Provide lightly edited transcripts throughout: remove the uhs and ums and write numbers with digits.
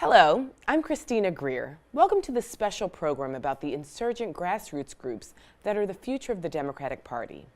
Hello, I'm Christina Greer. Welcome to this special program about the insurgent grassroots groups that are the future of the Democratic Party.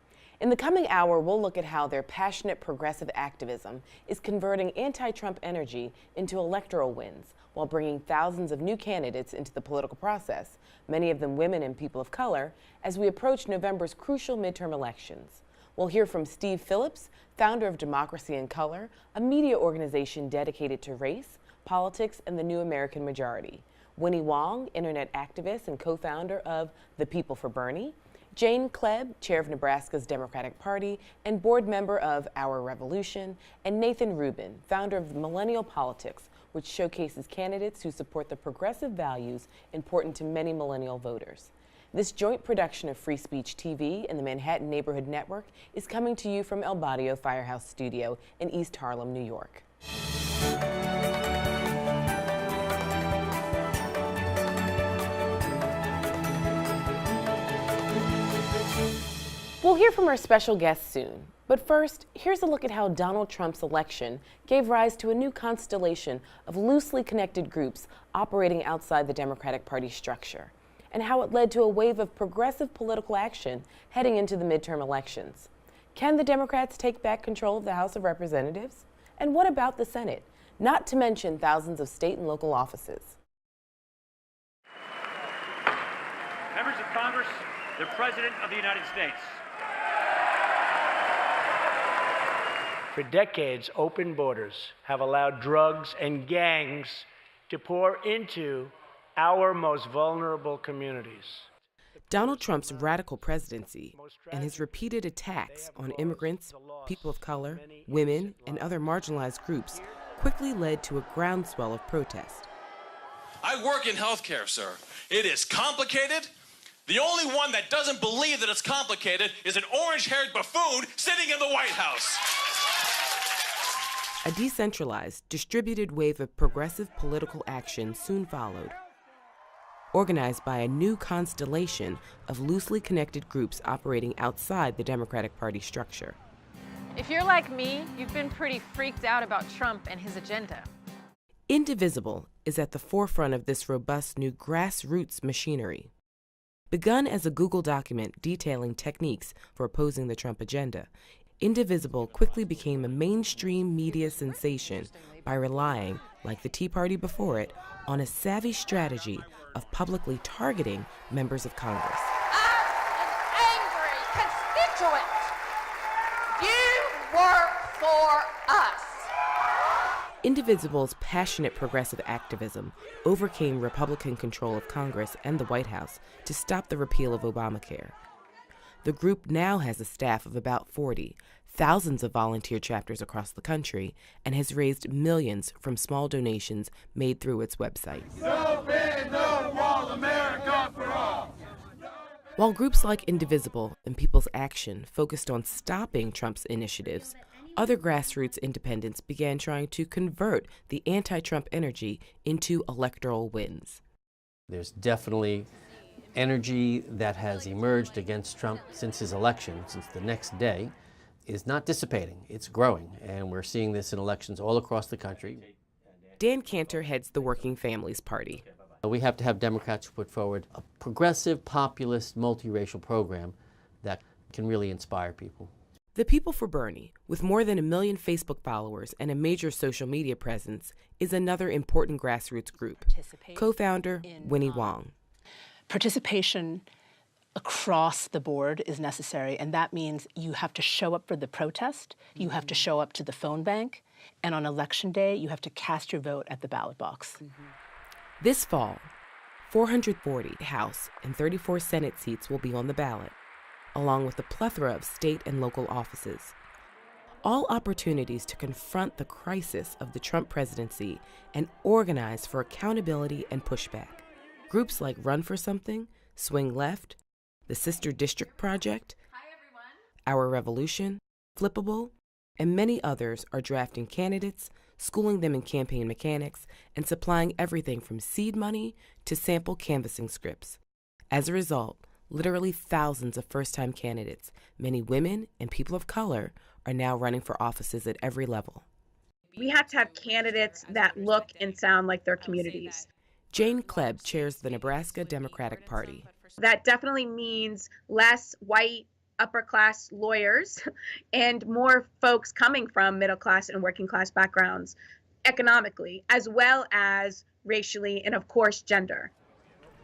In the coming hour, we'll look at how their passionate progressive activism is converting anti-Trump energy into electoral wins while bringing thousands of new candidates into the political process, many of them women and people of color, as we approach November's crucial midterm elections. We'll hear from Steve Phillips, founder of Democracy in Color, a media organization dedicated to race, politics, and the new American majority. Winnie Wong, internet activist and co-founder of The People for Bernie. Jane Kleeb, chair of Nebraska's Democratic Party and board member of Our Revolution. And Nathan Rubin, founder of Millennial Politics, which showcases candidates who support the progressive values important to many millennial voters. This joint production of Free Speech TV and the Manhattan Neighborhood Network is coming to you from El Barrio Firehouse Studio in East Harlem, New York. We'll hear from our special guest soon, but first, here's a look at how Donald Trump's election gave rise to a new constellation of loosely connected groups operating outside the Democratic Party structure, and how it led to a wave of progressive political action heading into the midterm elections. Can the Democrats take back control of the House of Representatives? And what about the Senate? Not to mention thousands of state and local offices. Members of Congress, the President of the United States. For decades, open borders have allowed drugs and gangs to pour into our most vulnerable communities. Donald Trump's radical presidency and his repeated attacks on immigrants, people of color, women, and other marginalized groups quickly led to a groundswell of protest. I work in healthcare, sir. It is complicated. The only one that doesn't believe that it's complicated is an orange-haired buffoon sitting in the White House. A decentralized, distributed wave of progressive political action soon followed, organized by a new constellation of loosely connected groups operating outside the Democratic Party structure. If you're like me, you've been pretty freaked out about Trump and his agenda. Indivisible is at the forefront of this robust new grassroots machinery. Begun as a Google document detailing techniques for opposing the Trump agenda, Indivisible quickly became a mainstream media sensation by relying, like the Tea Party before it, on a savvy strategy of publicly targeting members of Congress. I'm an angry constituent. You work for us. Indivisible's passionate progressive activism overcame Republican control of Congress and the White House to stop the repeal of Obamacare. The group now has a staff of about 40, thousands of volunteer chapters across the country, and has raised millions from small donations made through its website. No bid, no wall, America for all. While groups like Indivisible and People's Action focused on stopping Trump's initiatives, other grassroots independents began trying to convert the anti-Trump energy into electoral wins. There's definitely energy that has emerged against Trump since his election, since the next day, is not dissipating. It's growing, and we're seeing this in elections all across the country. Dan Cantor heads the Working Families Party. We have to have Democrats who put forward a progressive, populist, multiracial program that can really inspire people. The People for Bernie, with more than 1 million Facebook followers and a major social media presence, is another important grassroots group. Co-founder Winnie Wong. Participation across the board is necessary, and that means you have to show up for the protest, you have to show up to the phone bank, and on election day, you have to cast your vote at the ballot box. This fall, 440 House and 34 Senate seats will be on the ballot, along with a plethora of state and local offices. All opportunities to confront the crisis of the Trump presidency and organize for accountability and pushback. Groups like Run for Something, Swing Left, the Sister District Project, Our Revolution, Flippable, and many others are drafting candidates, schooling them in campaign mechanics, and supplying everything from seed money to sample canvassing scripts. As a result, literally thousands of first-time candidates, many women and people of color, are now running for offices at every level. We have to have candidates that look and sound like their communities. Jane Kleeb chairs the Nebraska Democratic Party. That definitely means less white upper class lawyers and more folks coming from middle class and working class backgrounds economically, as well as racially and, of course, gender.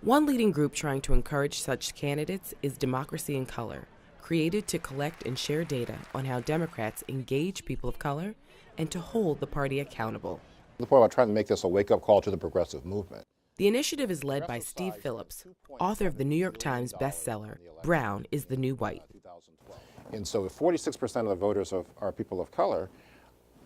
One leading group trying to encourage such candidates is Democracy in Color, created to collect and share data on how Democrats engage people of color and to hold the party accountable. The point about trying to make this a wake-up call to the progressive movement. The initiative is led by Steve Phillips, author of the New York Times bestseller, Brown is the New White. And so if 46% of the voters are people of color,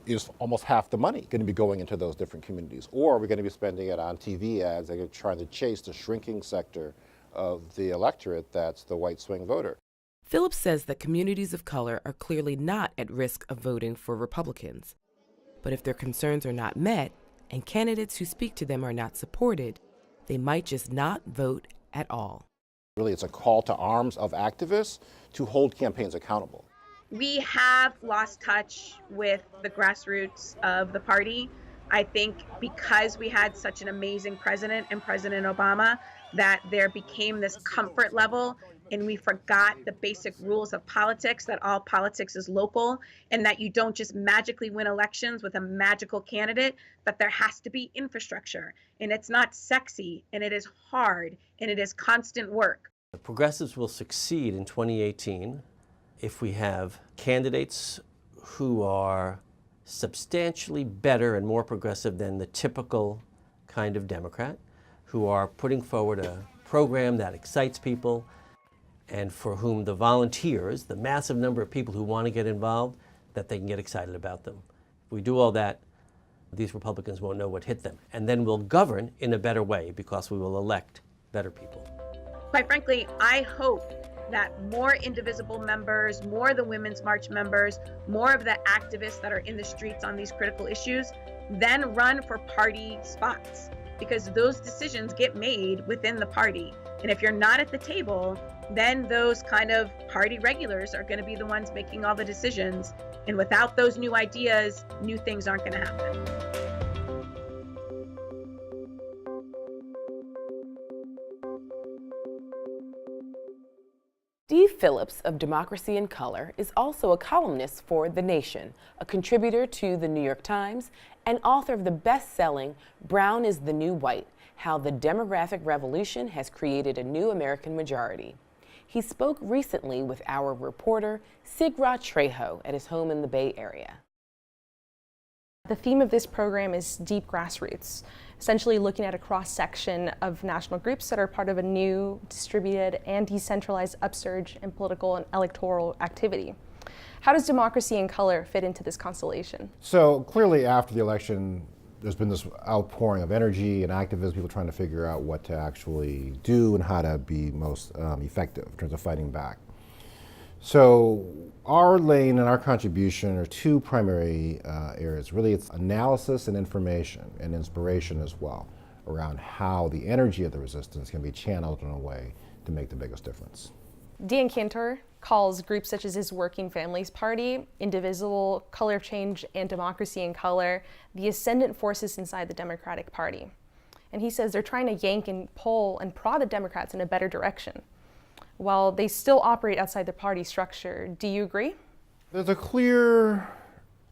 is almost half the money going to be going into those different communities? Or are we going to be spending it on TV ads that are trying to chase the shrinking sector of the electorate that's the white swing voter? Phillips says that communities of color are clearly not at risk of voting for Republicans. But if their concerns are not met and candidates who speak to them are not supported, they might just not vote at all. Really, it's a call to arms of activists to hold campaigns accountable. We have lost touch with the grassroots of the party. I think because we had such an amazing president and President Obama, that there became this comfort level and we forgot the basic rules of politics, that all politics is local and that you don't just magically win elections with a magical candidate, but there has to be infrastructure. And it's not sexy, and it is hard, and it is constant work. The progressives will succeed in 2018 if we have candidates who are substantially better and more progressive than the typical kind of Democrat, who are putting forward a program that excites people, and for whom the volunteers, the massive number of people who want to get involved, that they can get excited about them. If we do all that, these Republicans won't know what hit them. And then we'll govern in a better way because we will elect better people. Quite frankly, I hope that more Indivisible members, more the Women's March members, more of the activists that are in the streets on these critical issues, then run for party spots, because those decisions get made within the party. And if you're not at the table, then those kind of party regulars are going to be the ones making all the decisions. And without those new ideas, new things aren't going to happen. Steve Phillips of Democracy in Color is also a columnist for The Nation, a contributor to the New York Times, and author of the best-selling Brown is the New White, How the Demographic Revolution Has Created a New American Majority. He spoke recently with our reporter, Sigra Trejo, at his home in the Bay Area. The theme of this program is deep grassroots, essentially looking at a cross-section of national groups that are part of a new, distributed, and decentralized upsurge in political and electoral activity. How does Democracy in Color fit into this constellation? So clearly after the election, there's been this outpouring of energy and activism, people trying to figure out what to actually do and how to be most effective in terms of fighting back. So our lane and our contribution are two primary areas. Really, it's analysis and information and inspiration as well around how the energy of the resistance can be channeled in a way to make the biggest difference. Dan Cantor calls groups such as his Working Families Party, Indivisible, Color of Change, and Democracy in Color the ascendant forces inside the Democratic Party. And he says they're trying to yank and pull and prod the Democrats in a better direction, while they still operate outside the party structure. Do you agree? There's a clear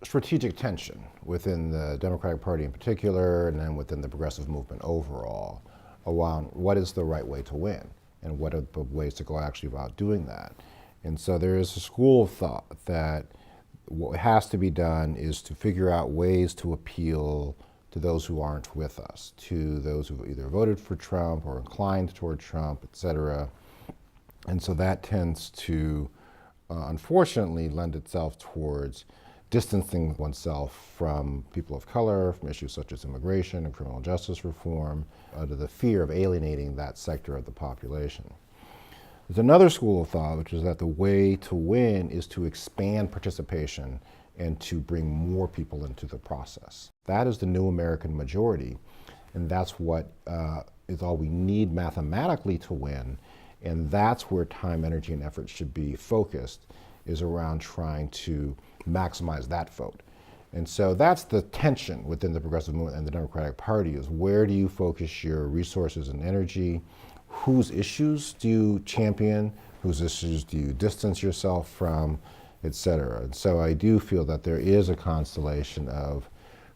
strategic tension within the Democratic Party in particular, and then within the progressive movement overall, around what is the right way to win and what are the ways to go actually about doing that. And so there is a school of thought that what has to be done is to figure out ways to appeal to those who aren't with us, to those who either voted for Trump or inclined toward Trump, et cetera. And so that tends to, unfortunately, lend itself towards distancing oneself from people of color, from issues such as immigration and criminal justice reform, to the fear of alienating that sector of the population. There's another school of thought, which is that the way to win is to expand participation and to bring more people into the process. That is the new American majority, and that's what is all we need mathematically to win. And that's where time, energy, and effort should be focused, is around trying to maximize that vote. And so that's the tension within the progressive movement and the Democratic Party, is where do you focus your resources and energy? Whose issues do you champion? Whose issues do you distance yourself from, et cetera? And so I do feel that there is a constellation of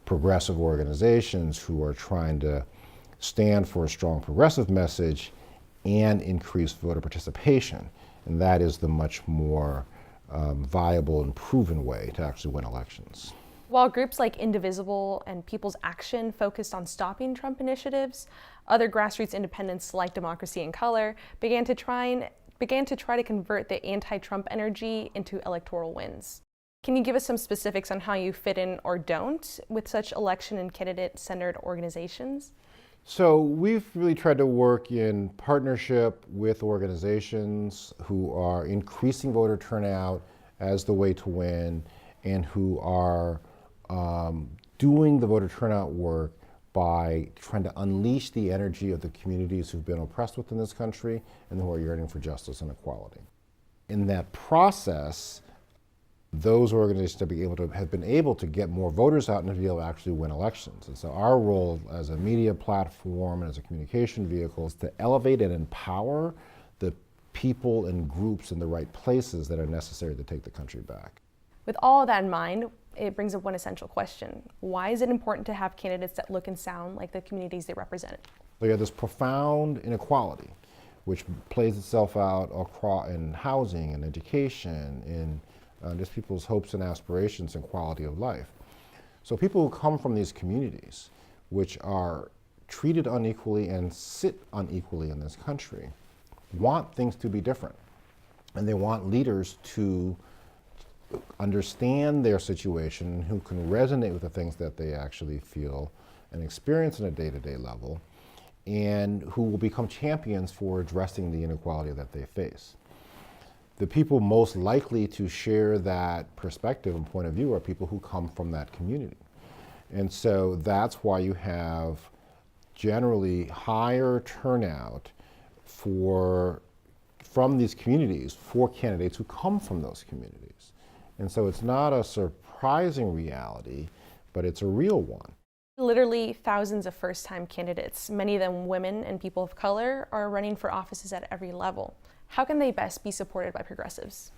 progressive organizations who are trying to stand for a strong progressive message and increase voter participation. And that is the much more viable and proven way to actually win elections. While groups like Indivisible and People's Action focused on stopping Trump initiatives, other grassroots independents like Democracy in Color began to try to convert the anti-Trump energy into electoral wins. Can you give us some specifics on how you fit in or don't with such election and candidate-centered organizations? So we've really tried to work in partnership with organizations who are increasing voter turnout as the way to win, and who are doing the voter turnout work by trying to unleash the energy of the communities who've been oppressed within this country and who are yearning for justice and equality. In that process, those organizations have been able to get more voters out and to be able to actually win elections. And so our role as a media platform and as a communication vehicle is to elevate and empower the people and groups in the right places that are necessary to take the country back. With all of that in mind, it brings up one essential question. Why is it important to have candidates that look and sound like the communities they represent? So you have this profound inequality, which plays itself out in housing and education, in just people's hopes and aspirations and quality of life. So people who come from these communities, which are treated unequally and sit unequally in this country, want things to be different. And they want leaders to understand their situation, who can resonate with the things that they actually feel and experience on a day-to-day level, and who will become champions for addressing the inequality that they face. The people most likely to share that perspective and point of view are people who come from that community. And so that's why you have generally higher turnout from these communities for candidates who come from those communities. And so it's not a surprising reality, but it's a real one. Literally thousands of first-time candidates, many of them women and people of color, are running for offices at every level. How can they best be supported by progressives?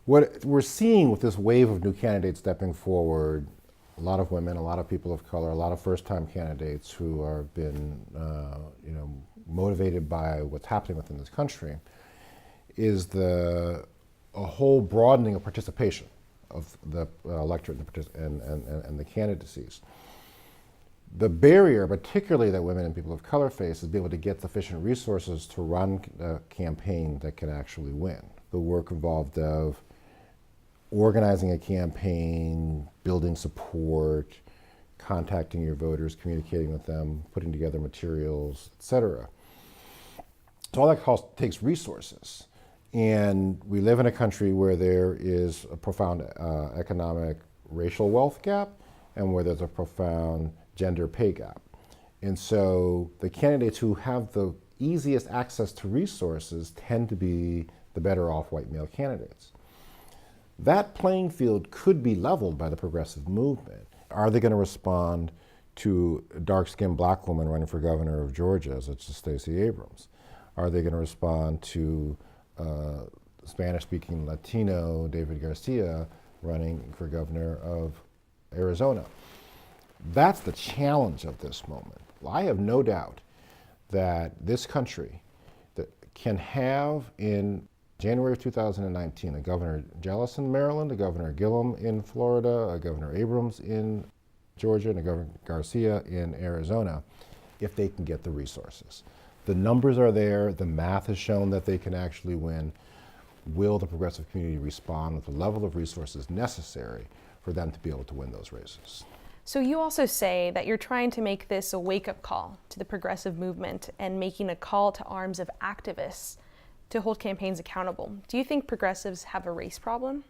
What we're seeing with this wave of new candidates stepping forward, a lot of women, a lot of people of color, a lot of first-time candidates who have been motivated by what's happening within this country, is a whole broadening of participation of the electorate and the candidacies. The barrier, particularly that women and people of color face, is being able to get sufficient resources to run a campaign that can actually win. The work involved of organizing a campaign, building support, contacting your voters, communicating with them, putting together materials, etc. So all that takes resources. And we live in a country where there is a profound economic racial wealth gap, and where there's a profound gender pay gap. And so the candidates who have the easiest access to resources tend to be the better off white male candidates. That playing field could be leveled by the progressive movement. Are they going to respond to a dark-skinned black woman running for governor of Georgia, such as Stacey Abrams? Are they going to respond to Spanish-speaking Latino David Garcia running for governor of Arizona? That's the challenge of this moment. I have no doubt that this country that can have in January of 2019 a Governor Jealous in Maryland, a Governor Gillum in Florida, a Governor Abrams in Georgia, and a Governor Garcia in Arizona, if they can get the resources. The numbers are there, the math has shown that they can actually win. Will the progressive community respond with the level of resources necessary for them to be able to win those races? So you also say that you're trying to make this a wake-up call to the progressive movement and making a call to arms of activists to hold campaigns accountable. Do you think progressives have a race problem?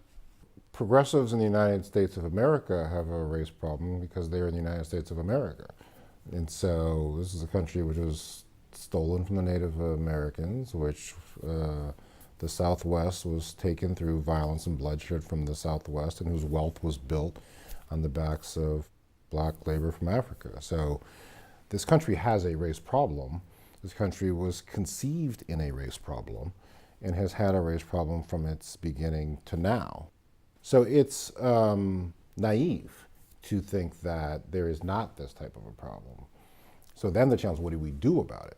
Progressives in the United States of America have a race problem because they're in the United States of America. And so this is a country which was stolen from the Native Americans, which the Southwest was taken through violence and bloodshed from the Southwest, and whose wealth was built on the backs of black labor from Africa. So this country has a race problem. This country was conceived in a race problem and has had a race problem from its beginning to now. So it's naive to think that there is not this type of a problem. So then the challenge, what do we do about it?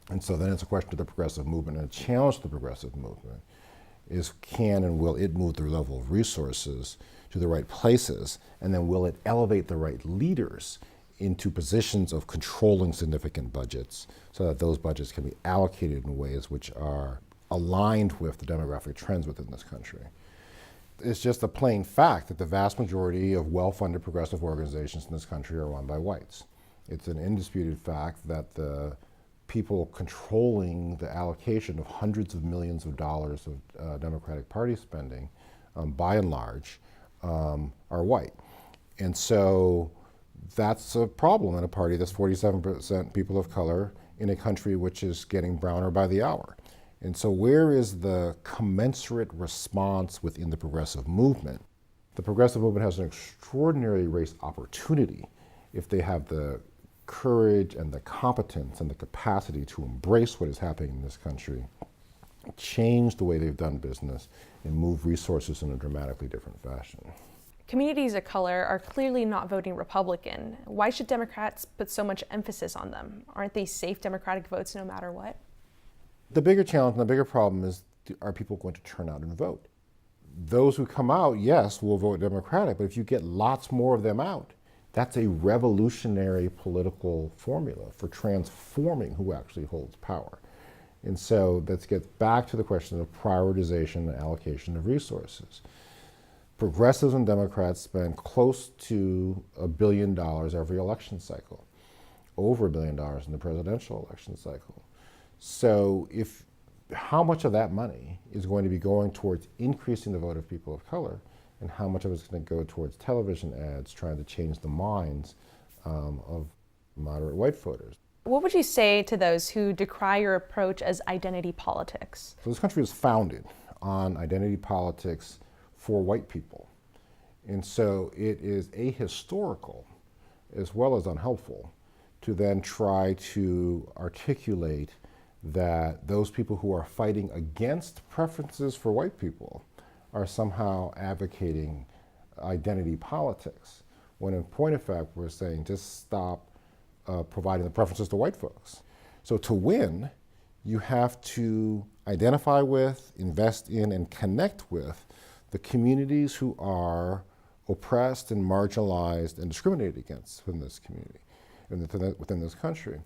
And so then it's a question of the progressive movement, and a challenge to the progressive movement is can and will it move the level of resources to the right places, and then will it elevate the right leaders into positions of controlling significant budgets so that those budgets can be allocated in ways which are aligned with the demographic trends within this country. It's just a plain fact that the vast majority of well-funded progressive organizations in this country are run by whites. It's an indisputed fact that the people controlling the allocation of hundreds of millions of dollars of Democratic Party spending, by and large, are white. And so that's a problem in a party that's 47% people of color in a country which is getting browner by the hour. And so where is the commensurate response within the progressive movement? The progressive movement has an extraordinary race opportunity if they have the courage and the competence and the capacity to embrace what is happening in this country, change the way they've done business, and move resources in a dramatically different fashion. Communities of color are clearly not voting Republican. Why should Democrats put so much emphasis on them? Aren't they safe Democratic votes no matter what? The bigger challenge and the bigger problem is, are people going to turn out and vote? Those who come out, yes, will vote Democratic, but if you get lots more of them out, that's a revolutionary political formula for transforming who actually holds power. And so that gets back to the question of prioritization and allocation of resources. Progressives and Democrats spend close to $1 billion every election cycle, over $1 billion in the presidential election cycle. So how much of that money is going to be going towards increasing the vote of people of color, and how much of it is going to go towards television ads trying to change the minds of moderate white voters? What would you say to those who decry your approach as identity politics? So this country was founded on identity politics for white people. And so it is ahistorical as well as unhelpful to then try to articulate that those people who are fighting against preferences for white people are somehow advocating identity politics, when in point of fact we're saying just stop providing the preferences to white folks. So to win, you have to identify with, invest in, and connect with the communities who are oppressed and marginalized and discriminated against within this community, within this country.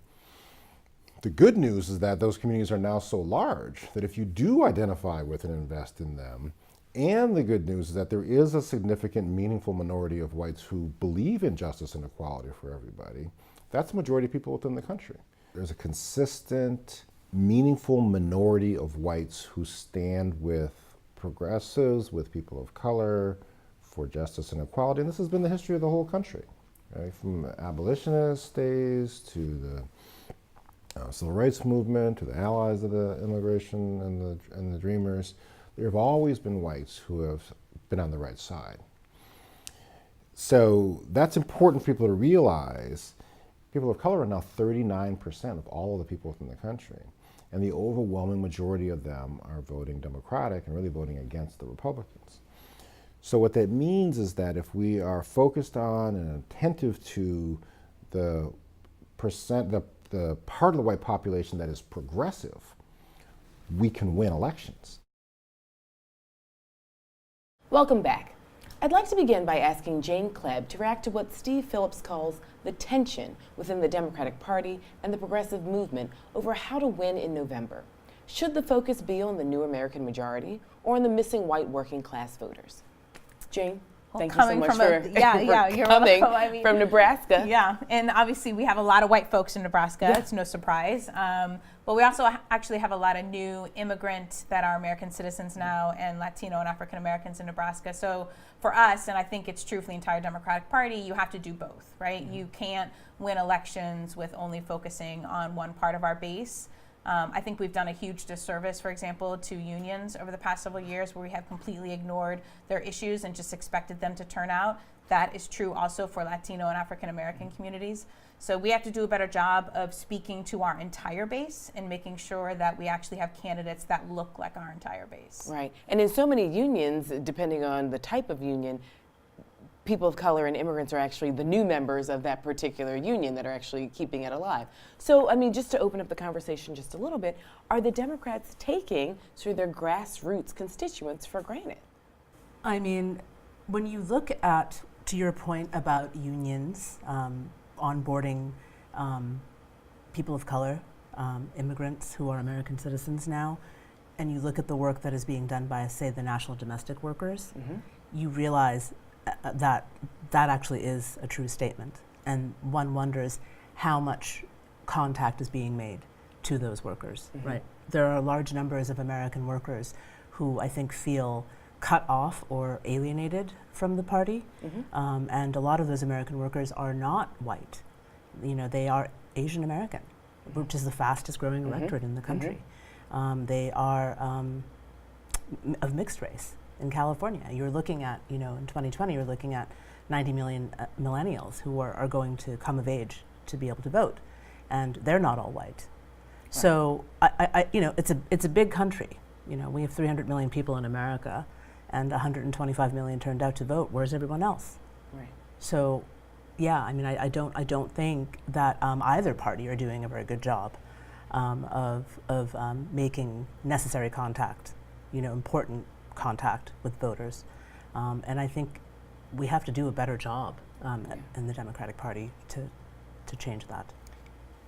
The good news is that those communities are now so large that if you do identify with and invest in them, and the good news is that there is a significant, meaningful minority of whites who believe in justice and equality for everybody, that's the majority of people within the country. There's a consistent, meaningful minority of whites who stand with progressives, with people of color, for justice and equality, and this has been the history of the whole country, right? From the abolitionist days to the civil rights movement, to the allies of the immigration and the dreamers. There have always been whites who have been on the right side. So that's important for people to realize. People of color are now 39% of all of the people within the country, and the overwhelming majority of them are voting Democratic and really voting against the Republicans. So what that means is that if we are focused on and attentive to the part of the white population that is progressive, we can win elections. Welcome back. I'd like to begin by asking Jane Kleeb to react to what Steve Phillips calls the tension within the Democratic Party and the progressive movement over how to win in November. Should the focus be on the new American majority or on the missing white working class voters? Jane? Thank you so much for coming from Nebraska. Yeah, and obviously we have a lot of white folks in Nebraska. Yeah. It's no surprise. But we also actually have a lot of new immigrants that are American citizens now, and Latino and African Americans in Nebraska. So for us, and I think it's true for the entire Democratic Party, you have to do both, right? Mm-hmm. You can't win elections with only focusing on one part of our base. I think we've done a huge disservice, for example, to unions over the past several years where we have completely ignored their issues and just expected them to turn out. that is true also for Latino and African American communities. So we have to do a better job of speaking to our entire base and making sure that we actually have candidates that look like our entire base. Right. And in so many unions, depending on the type of union, people of color and immigrants are actually the new members of that particular union that are actually keeping it alive. So, I mean, just to open up the conversation just a little bit, are the Democrats taking sort of their grassroots constituents for granted? I mean, when you look at, to your point about unions, onboarding people of color, immigrants who are American citizens now, and you look at the work that is being done by, say, the national domestic workers, you realize that actually is a true statement. And one wonders how much contact is being made to those workers, right? There are large numbers of American workers who I think feel cut off or alienated from the party. And a lot of those American workers are not white. You know, they are Asian American, which is the fastest growing electorate in the country. They are of mixed race in California. You're looking at, you know, in 2020, you're looking at 90 million millennials who are going to come of age to be able to vote. And they're not all white. Right. So, you know, it's a big country. You know, we have 300 million people in America, and 125 million turned out to vote. Where's everyone else? Right. So, yeah, I mean, I don't think that either party are doing a very good job of making necessary contact, you know, important contact with voters, and I think we have to do a better job in the Democratic Party to change that.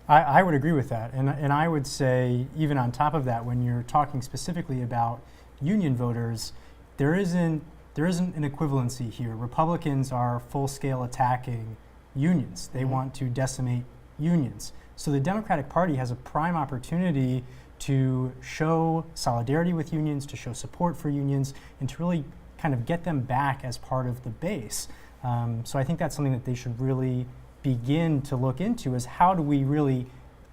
I would agree with that, and I would say even on top of that, when you're talking specifically about union voters, there isn't an equivalency here. Republicans are full-scale attacking unions. They want to decimate unions. So the Democratic Party has a prime opportunity to show solidarity with unions, to show support for unions, and to really kind of get them back as part of the base. So I think that's something that they should really begin to look into, is how do we really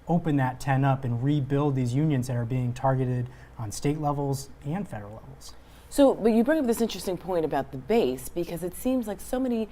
open that tent up and rebuild these unions that are being targeted on state levels and federal levels. So, but you bring up this interesting point about the base, because it seems like so many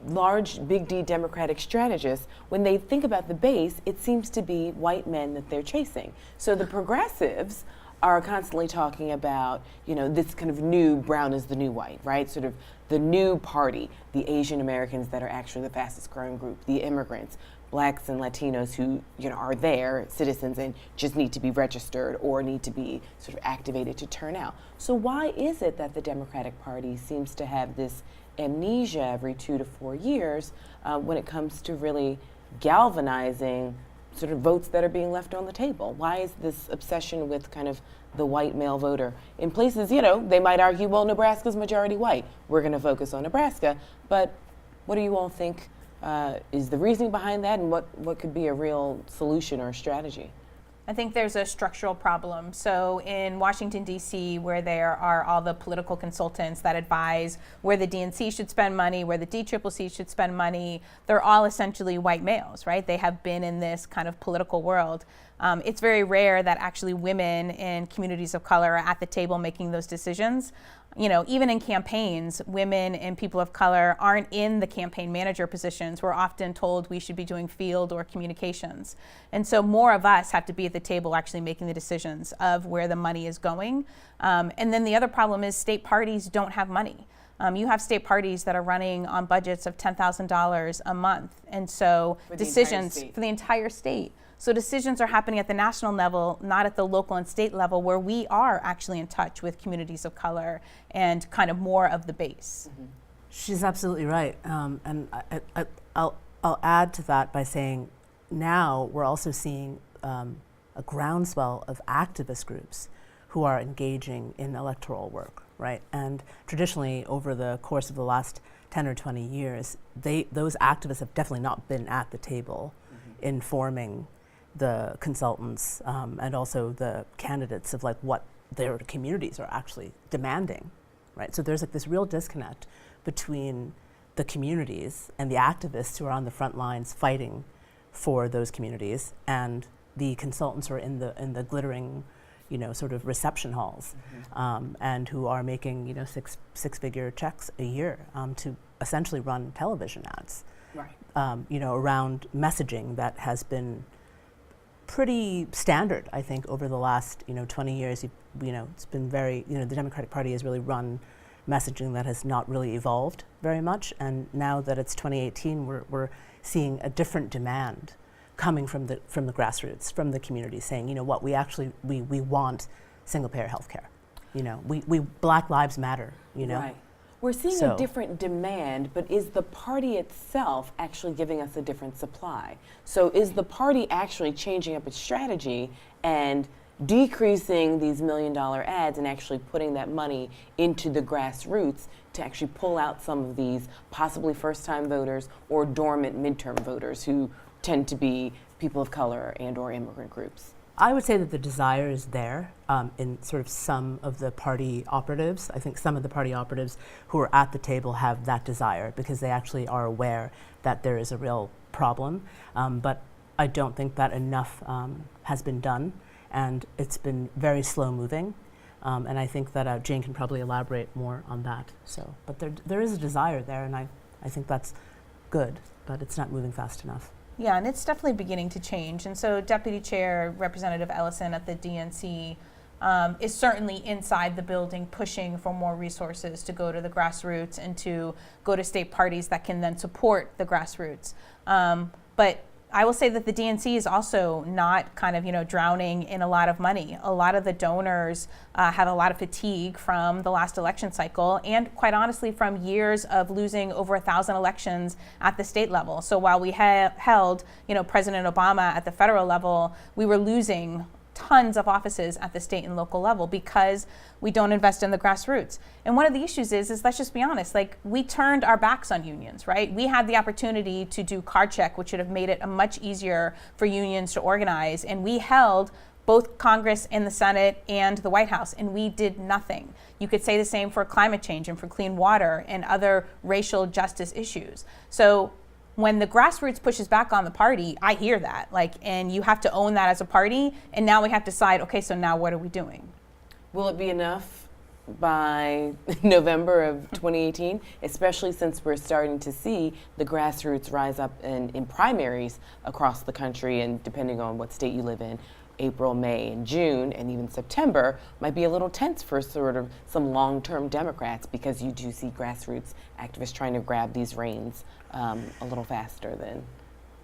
large, big D Democratic strategists, when they think about the base, it seems to be white men that they're chasing. So the progressives are constantly talking about, you know, this kind of new brown is the new white, right? Sort of the new party, the Asian Americans that are actually the fastest growing group, the immigrants, blacks and Latinos who, you know, are there, citizens, and just need to be registered or need to be sort of activated to turn out. So why is it that the Democratic Party seems to have this amnesia every 2 to 4 years when it comes to really galvanizing sort of votes that are being left on the table? Why is this obsession with kind of the white male voter? In places, you know, they might argue, well, Nebraska's majority white. We're going to focus on Nebraska. But what do you all think is the reasoning behind that, and what could be a real solution or strategy? I think there's a structural problem. So in Washington, D.C., where there are all the political consultants that advise where the DNC should spend money, where the DCCC should spend money, they're all essentially white males, right? They have been in this kind of political world. It's very rare that actually women in communities of color are at the table making those decisions. You know, even in campaigns, women and people of color aren't in the campaign manager positions. We're often told we should be doing field or communications. And so more of us have to be at the table actually making the decisions of where the money is going. And then the other problem is state parties don't have money. You have state parties that are running on budgets of $10,000 a month. And so decisions for the entire state. So decisions are happening at the national level, not at the local and state level, where we are actually in touch with communities of color and kind of more of the base. She's absolutely right. And I'll add to that by saying now we're also seeing a groundswell of activist groups who are engaging in electoral work, right? And traditionally, over the course of the last 10 or 20 years, those activists have definitely not been at the table informing the consultants and also the candidates of like what their communities are actually demanding, right? So there's like this real disconnect between the communities and the activists who are on the front lines fighting for those communities and the consultants who are in the glittering, you know, sort of reception halls and who are making, you know, six-figure checks a year essentially run television ads, right. Around messaging that has been pretty standard, I think, over the last 20 years. It's been very, the Democratic Party has really run messaging that has not really evolved very much. And now that it's 2018, we're seeing a different demand coming from the grassroots, from the community, saying, we want single-payer health care. We Black Lives Matter. Right. We're seeing a different demand, but is the party itself actually giving us a different supply? So is the party actually changing up its strategy and decreasing these $1 million ads and actually putting that money into the grassroots to actually pull out some of these possibly first-time voters or dormant midterm voters who tend to be people of color and or immigrant groups? I would say that the desire is there in sort of some of the party operatives. I think some of the party operatives who are at the table have that desire because they actually are aware that there is a real problem. But I don't think that enough has been done, and it's been very slow moving. And I think that Jane can probably elaborate more on that. But there is a desire there, and I think that's good, but it's not moving fast enough. Yeah, and it's definitely beginning to change. And so Deputy Chair Representative Ellison at the DNC is certainly inside the building pushing for more resources to go to the grassroots and to go to state parties that can then support the grassroots. But I will say that the DNC is also not kind of, drowning in a lot of money. A lot of the donors have a lot of fatigue from the last election cycle and quite honestly from years of losing over 1,000 elections at the state level. So while we held, President Obama at the federal level, we were losing tons of offices at the state and local level because we don't invest in the grassroots. And one of the issues is let's just be honest, we turned our backs on unions, right? We had the opportunity to do card check, which would have made it much easier for unions to organize. And we held both Congress and the Senate and the White House, and we did nothing. You could say the same for climate change and for clean water and other racial justice issues. So when the grassroots pushes back on the party, I hear that, and you have to own that as a party. And now we have to decide, okay, so now what are we doing? Will it be enough by November of 2018, especially since we're starting to see the grassroots rise up in primaries across the country, and depending on what state you live in, April, May, and June, and even September might be a little tense for sort of some long-term Democrats because you do see grassroots activists trying to grab these reins a little faster than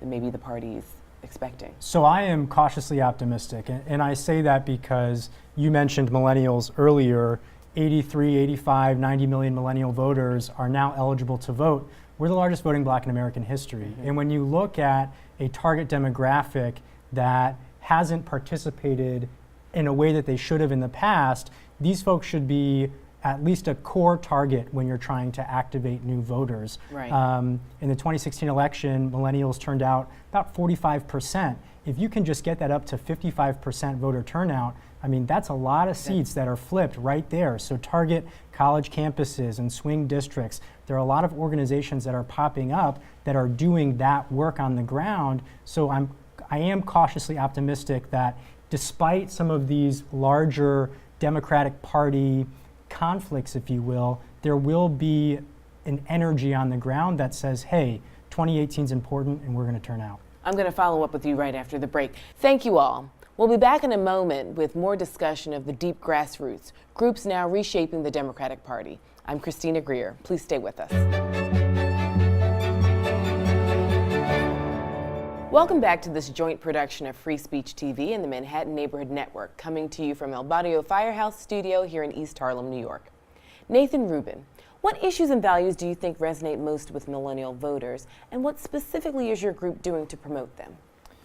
maybe the party's expecting. So I am cautiously optimistic, and I say that because you mentioned millennials earlier. 83, 85, 90 million millennial voters are now eligible to vote. We're the largest voting bloc in American history. Mm-hmm. And when you look at a target demographic that hasn't participated in a way that they should have in the past, these folks should be at least a core target when you're trying to activate new voters. Right. In the 2016 election, millennials turned out about 45%. If you can just get that up to 55% voter turnout, that's a lot of seats that are flipped right there. So target college campuses and swing districts. There are a lot of organizations that are popping up that are doing that work on the ground. So I am cautiously optimistic that despite some of these larger Democratic Party conflicts, if you will be an energy on the ground that says, hey, 2018 is important and we're going to turn out. I'm going to follow up with you right after the break. Thank you all. We'll be back in a moment with more discussion of the deep grassroots, groups now reshaping the Democratic Party. I'm Christina Greer. Please stay with us. Welcome back to this joint production of Free Speech TV and the Manhattan Neighborhood Network, coming to you from El Barrio Firehouse Studio here in East Harlem, New York. Nathan Rubin, what issues and values do you think resonate most with millennial voters, and what specifically is your group doing to promote them?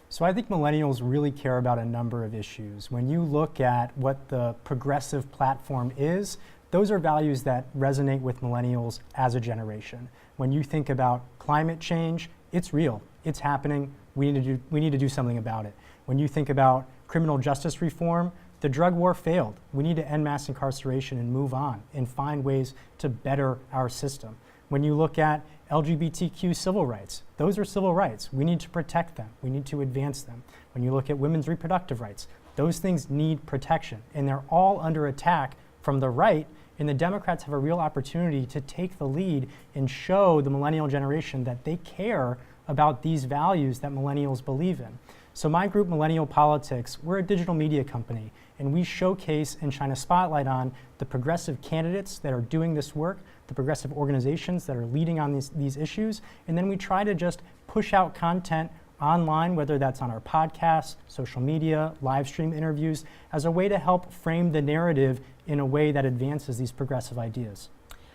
So I think millennials really care about a number of issues. When you look at what the progressive platform is, those are values that resonate with millennials as a generation. When you think about climate change, it's real, it's happening, we need to do something about it. When you think about criminal justice reform, the drug war failed. We need to end mass incarceration and move on and find ways to better our system. When you look at LGBTQ civil rights, those are civil rights. We need to protect them. We need to advance them. When you look at women's reproductive rights, those things need protection, and they're all under attack from the right And the Democrats have a real opportunity to take the lead and show the millennial generation that they care about these values that millennials believe in. So my group, Millennial Politics, we're a digital media company, and we showcase and shine a spotlight on the progressive candidates that are doing this work, the progressive organizations that are leading on these issues, and then we try to just push out content online, whether that's on our podcasts, social media, live stream interviews, as a way to help frame the narrative in a way that advances these progressive ideas.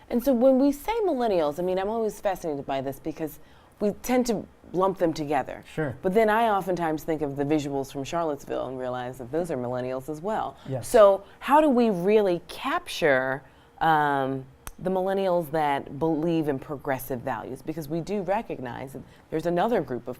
And so when we say millennials, I mean, I'm always fascinated by this because we tend to lump them together. Sure. But then I oftentimes think of the visuals from Charlottesville and realize that those are millennials as well. Yes. So how do we really capture the millennials that believe in progressive values? Because we do recognize that there's another group of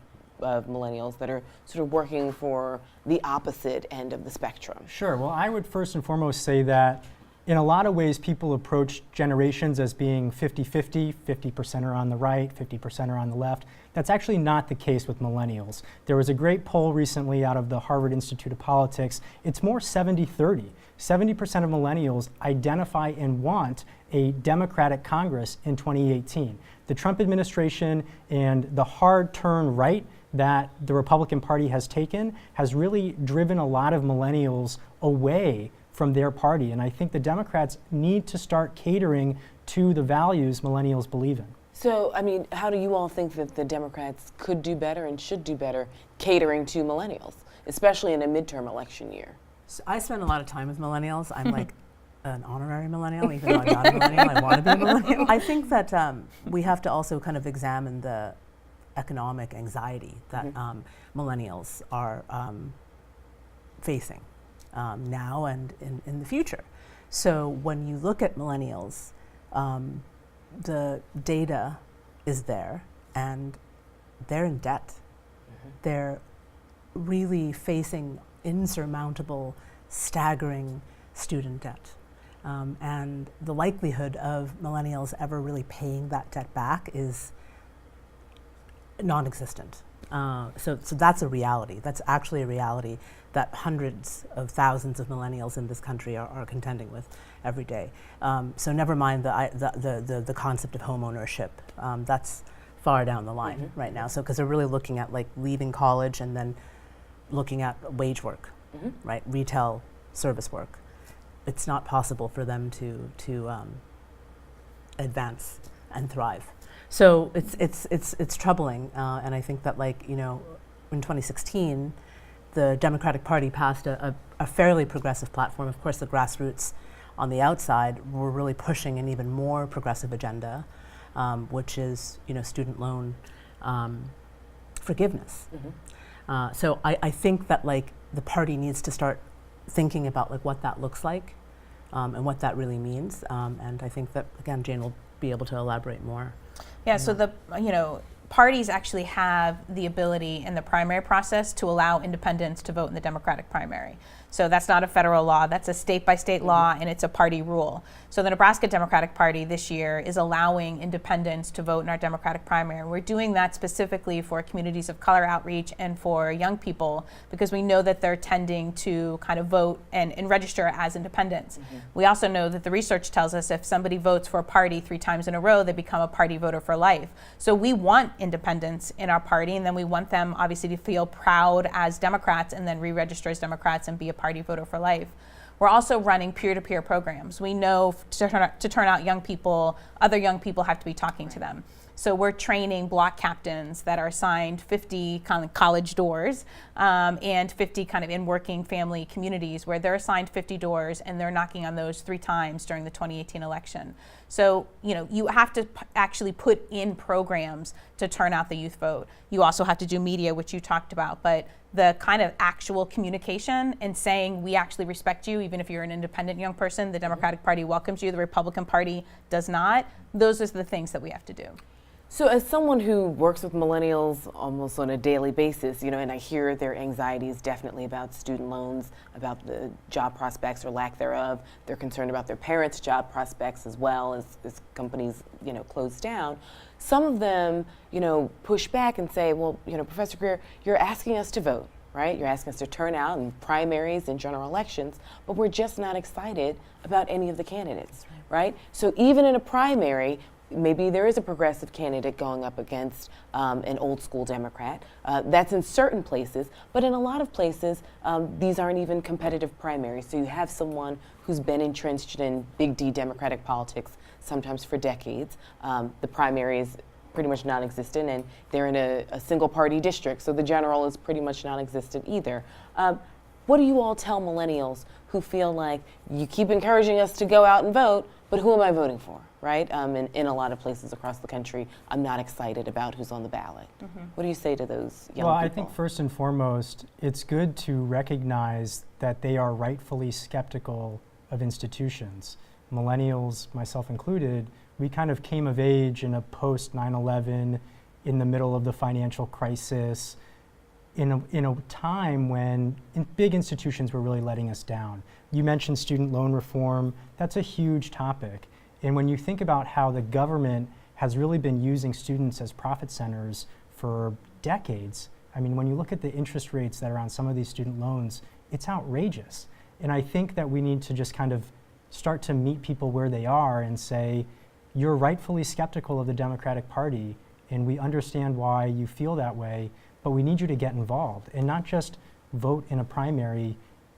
millennials that are sort of working for the opposite end of the spectrum. Sure. Well, I would first and foremost say that in a lot of ways, people approach generations as being 50-50, 50% are on the right, 50% are on the left. That's actually not the case with millennials. There was a great poll recently out of the Harvard Institute of Politics. It's more 70-30. 70% of millennials identify and want a Democratic Congress in 2018. The Trump administration and the hard turn right that the Republican Party has taken has really driven a lot of millennials away from their party. And I think the Democrats need to start catering to the values millennials believe in. So, I mean, how do you all think that the Democrats could do better and should do better catering to millennials, especially in a midterm election year? So I spend a lot of time with millennials. I'm like an honorary millennial, even though I'm not a millennial. I want to be a millennial. I think that we have to also kind of examine the economic anxiety that millennials are facing now and in the future. So when you look at millennials, the data is there and they're in debt. They're really facing insurmountable, staggering student debt. And the likelihood of millennials ever really paying that debt back is non-existent. So that's a reality. That's actually a reality that hundreds of thousands of millennials in this country are contending with every day. So never mind the concept of home ownership. That's far down the line right now. So because they're really looking at like leaving college and then looking at wage work, right? Retail service work. It's not possible for them to advance and thrive. So it's troubling, and I think that, like, you know, in 2016, the Democratic Party passed a fairly progressive platform. Of course, the grassroots on the outside were really pushing an even more progressive agenda, which is, you know, student loan forgiveness. So I think that, like, the party needs to start thinking about, like, what that looks like and what that really means. And I think that, again, Jane will be able to elaborate more. Yeah, so the, you know, parties actually have the ability in the primary process to allow independents to vote in the Democratic primary. So that's not a federal law, that's a state-by-state law, and it's a party rule. So the Nebraska Democratic Party this year is allowing independents to vote in our Democratic primary. We're doing that specifically for communities of color outreach and for young people, because we know that they're tending to kind of vote and register as independents. We also know that the research tells us if somebody votes for a party 3 times in a row, they become a party voter for life. So we want independents in our party, and then we want them obviously to feel proud as Democrats and then re-register as Democrats and be a party voter for life. We're also running peer-to-peer programs. We know to turn out young people, other young people have to be talking to them. So we're training block captains that are assigned 50 kind of college doors and 50 kind of in working family communities where they're assigned 50 doors and they're knocking on those 3 times during the 2018 election. So, you know, you have to actually put in programs to turn out the youth vote. You also have to do media, which you talked about, but the kind of actual communication and saying we actually respect you, even if you're an independent young person, the Democratic Party welcomes you, the Republican Party does not. Those are the things that we have to do. So as someone who works with millennials almost on a daily basis, you know, and I hear their anxieties definitely about student loans, about the job prospects or lack thereof. They're concerned about their parents' job prospects as well as companies, you know, close down. Some of them, you know, push back and say, well, you know, Professor Greer, you're asking us to vote, right? You're asking us to turn out in primaries and general elections, but we're just not excited about any of the candidates. right? So even in a primary, maybe there is a progressive candidate going up against an old school Democrat. That's in certain places, but in a lot of places, these aren't even competitive primaries. So you have someone who's been entrenched in big D Democratic politics, sometimes for decades. The primary is pretty much non-existent, and they're in a single party district, so the general is pretty much non-existent either. What do you all tell millennials who feel like you keep encouraging us to go out and vote, but who am I voting for, right? In a lot of places across the country, I'm not excited about who's on the ballot. What do you say to those young people? Well, I think first and foremost, it's good to recognize that they are rightfully skeptical of institutions. Millennials, myself included, we kind of came of age in a post 9/11, in the middle of the financial crisis, in a time when big institutions were really letting us down. You mentioned student loan reform. That's a huge topic. And when you think about how the government has really been using students as profit centers for decades, I mean, when you look at the interest rates that are on some of these student loans, it's outrageous. And I think that we need to just kind of start to meet people where they are and say, you're rightfully skeptical of the Democratic Party, and we understand why you feel that way, but we need you to get involved and not just vote in a primary.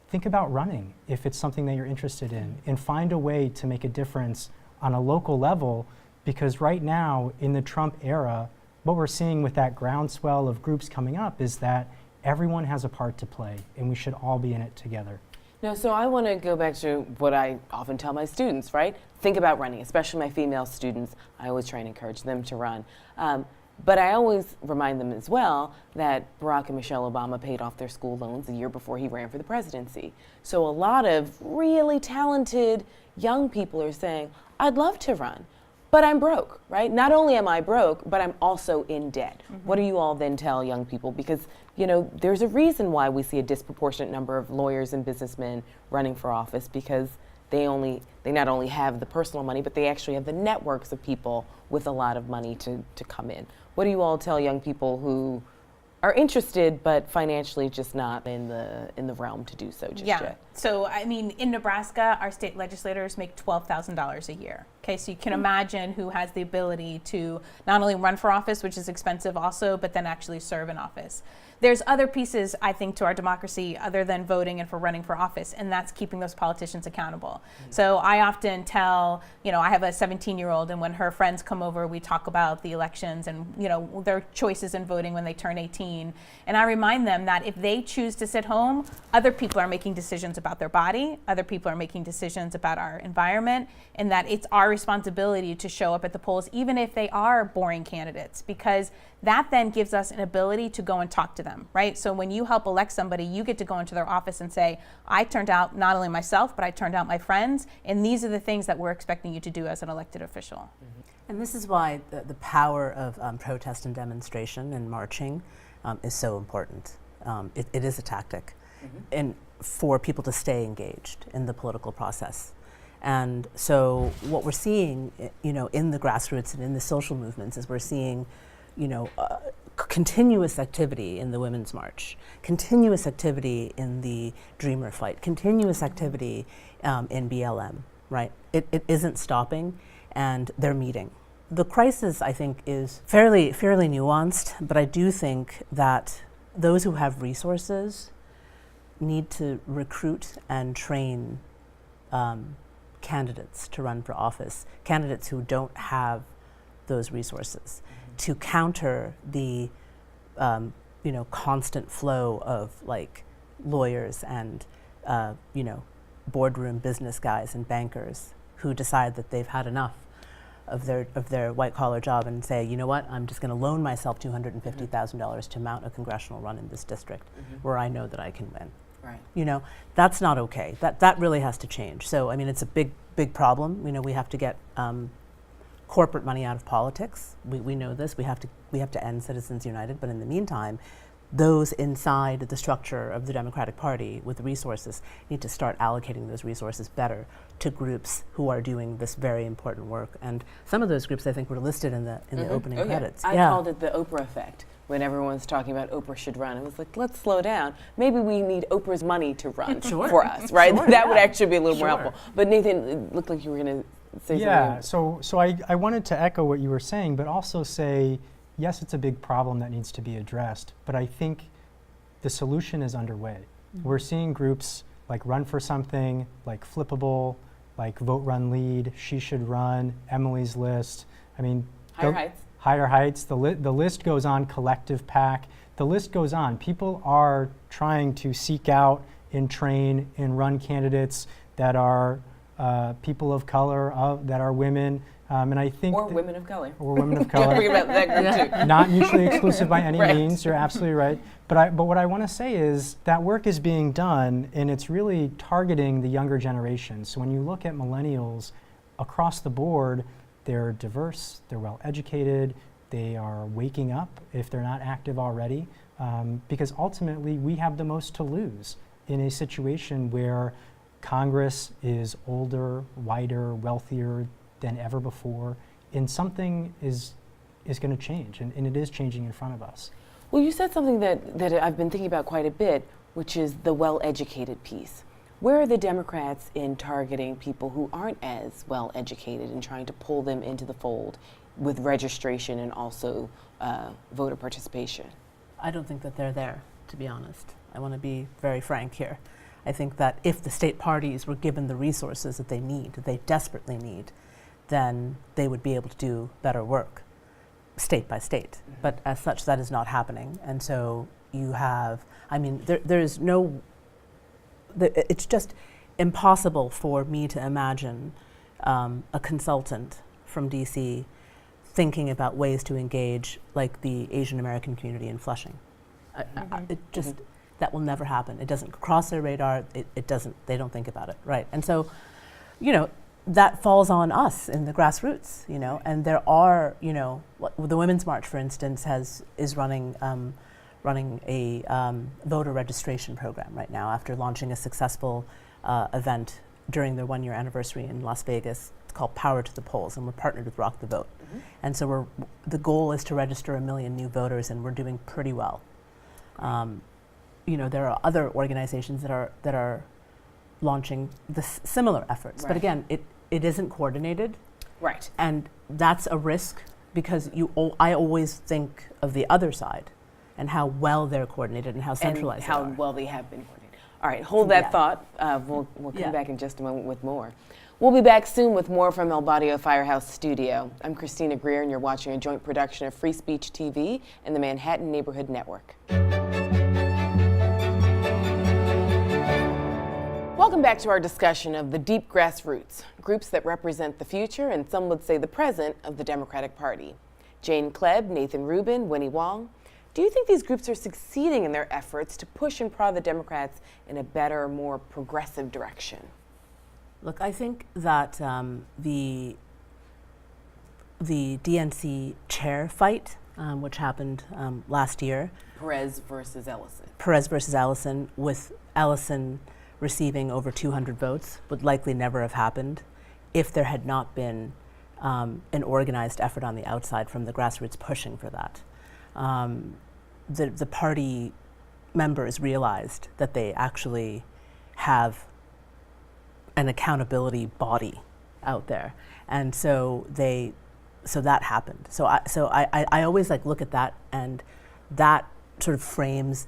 Think about running if it's something that you're interested in, and find a way to make a difference on a local level, because right now in the Trump era, what we're seeing with that groundswell of groups coming up is that everyone has a part to play, and we should all be in it together. No, so I want to go back to what I often tell my students, right? Think about running, especially my female students. I always try and encourage them to run. But I always remind them as well that Barack and Michelle Obama paid off their school loans a year before he ran for the presidency. So a lot of really talented young people are saying, I'd love to run, but I'm broke, right? Not only am I broke, but I'm also in debt. What do you all then tell young people? Because, you know, there's a reason why we see a disproportionate number of lawyers and businessmen running for office, because they not only have the personal money, but they actually have the networks of people with a lot of money to come in. What do you all tell young people who are interested but financially just not in the realm to do so just yet? So, I mean, in Nebraska, our state legislators make $12,000 a year. Okay, so you can imagine who has the ability to not only run for office, which is expensive also, but then actually serve in office. There's other pieces, I think, to our democracy other than voting and for running for office, and that's keeping those politicians accountable. So I often tell, you know, I have a 17-year-old, and when her friends come over, we talk about the elections and, you know, their choices in voting when they turn 18. And I remind them that if they choose to sit home, other people are making decisions about their body, other people are making decisions about our environment, and that it's our responsibility to show up at the polls, even if they are boring candidates, because that then gives us an ability to go and talk to them, right? So when you help elect somebody, you get to go into their office and say, I turned out not only myself, but I turned out my friends, and these are the things that we're expecting you to do as an elected official. And this is why the power of protest and demonstration and marching is so important. It is a tactic and for people to stay engaged in the political process. And so what we're seeing, you know, in the grassroots and in the social movements is we're seeing, you know, continuous activity in the Women's March, continuous activity in the Dreamer Flight, continuous activity in BLM, right? It isn't stopping, and they're meeting. The crisis, I think, is fairly nuanced, but I do think that those who have resources need to recruit and train candidates to run for office, candidates who don't have those resources, to counter the you know, constant flow of like lawyers and you know, boardroom business guys and bankers who decide that they've had enough of their white collar job and say, you know what, I'm just going to loan myself $250,000 to mount a congressional run in this district where I know that I can win. Right. You know, that's not okay. That really has to change. So I mean, it's a big problem. You know, we have to get corporate money out of politics. We know this. We have to end Citizens United. But in the meantime, those inside the structure of the Democratic Party with resources need to start allocating those resources better to groups who are doing this very important work. And some of those groups, I think, were listed in the opening credits. I called it the Oprah effect. When everyone's talking about Oprah should run, it was like, let's slow down. Maybe we need Oprah's money to run for us, right? That would actually be a little more helpful. But Nathan, it looked like you were going to say yeah, something? so I wanted to echo what you were saying, but also say, yes, it's a big problem that needs to be addressed, but I think the solution is underway. We're seeing groups like Run for Something, like Flippable, like Vote Run Lead, She Should Run, Emily's List. I mean, Higher Heights. Higher Heights, the list goes on, Collective PAC, the list goes on. People are trying to seek out and train and run candidates that are people of color, that are women, and I think— Or women of color. Or women of color. Don't forget about that group too. Not mutually exclusive by any Right. means, you're absolutely right. But what I want to say is that work is being done, and it's really targeting the younger generation. So when you look at millennials across the board, they're diverse, they're well educated, they are waking up if they're not active already, because ultimately we have the most to lose in a situation where Congress is older, whiter, wealthier than ever before, and something is going to change, and it is changing in front of us. Well, you said something that I've been thinking about quite a bit, which is the well-educated piece. Where are the Democrats in targeting people who aren't as well-educated and trying to pull them into the fold with registration and also voter participation? I don't think that they're there, to be honest. I want to be very frank here. I think that if the state parties were given the resources that they need, that they desperately need, then they would be able to do better work, state by state. But as such, that is not happening. And so you have, I mean, there's no, it's just impossible for me to imagine a consultant from DC thinking about ways to engage like the Asian American community in Flushing. It just, that will never happen. It doesn't cross their radar. It doesn't, they don't think about it, right? And so, you know, that falls on us in the grassroots, you know, and there are, you know, the Women's March, for instance, is running a voter registration program right now after launching a successful event during their 1-year anniversary in Las Vegas. It's called Power to the Polls, and we're partnered with Rock the Vote. And so the goal is to register 1 million new voters, and we're doing pretty well. You know, there are other organizations that are launching similar efforts, but again, it isn't coordinated. Right. And that's a risk because I always think of the other side and how well they're coordinated and how centralized and how they are. well they have been coordinated. All right, hold that thought. We'll come back in just a moment with more. We'll be back soon with more from El Barrio Firehouse Studio. I'm Christina Greer, and you're watching a joint production of Free Speech TV and the Manhattan Neighborhood Network. Welcome back to our discussion of the deep grassroots, groups that represent the future and some would say the present of the Democratic Party. Jane Kleeb, Nathan Rubin, Winnie, Wong. Do you think these groups are succeeding in their efforts to push and prod the Democrats in a better, more progressive direction? Look, I think that the DNC chair fight, which happened last year. Perez versus Ellison, with Ellison receiving over 200 votes, would likely never have happened if there had not been an organized effort on the outside from the grassroots pushing for that. The party members realized that they actually have an accountability body out there, and so that happened. So I always look at that, and that sort of frames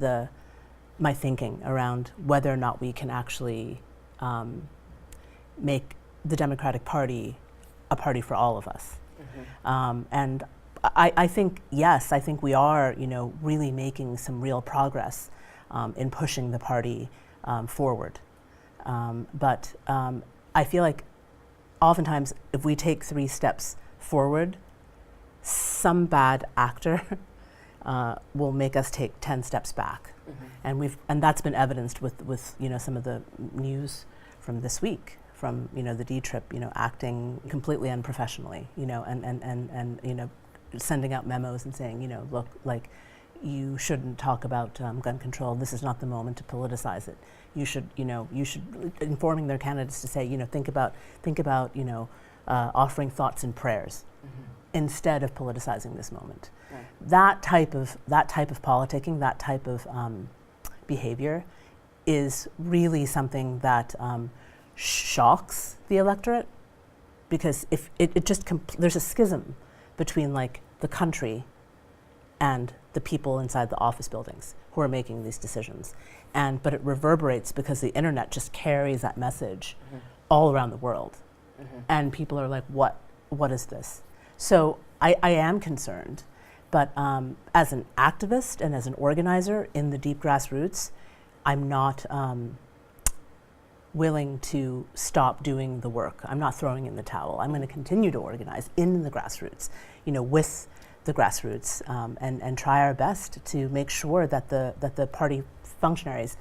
my thinking around whether or not we can actually make the Democratic Party a party for all of us. And I think, yes, I think we are, really making some real progress in pushing the party forward. But I feel like oftentimes if we take 3 steps forward, some bad actor will make us take 10 steps back. And that's been evidenced with some of the news from this week, from the D trip, acting completely unprofessionally, and sending out memos and saying, look, you shouldn't talk about gun control. This is not the moment to politicize it. You should informing their candidates to say, think about offering thoughts and prayers instead of politicizing this moment. Right. That type of politicking, that type of behavior, is really something that shocks the electorate, because if it just there's a schism between like the country and the people inside the office buildings who are making these decisions. But it reverberates because the internet just carries that message all around the world. And people are like, what is this? So I am concerned, but as an activist and as an organizer in the deep grassroots, I'm not willing to stop doing the work. I'm not throwing in the towel. I'm going to continue to organize in the grassroots, with the grassroots, and try our best to make sure that the party functionaries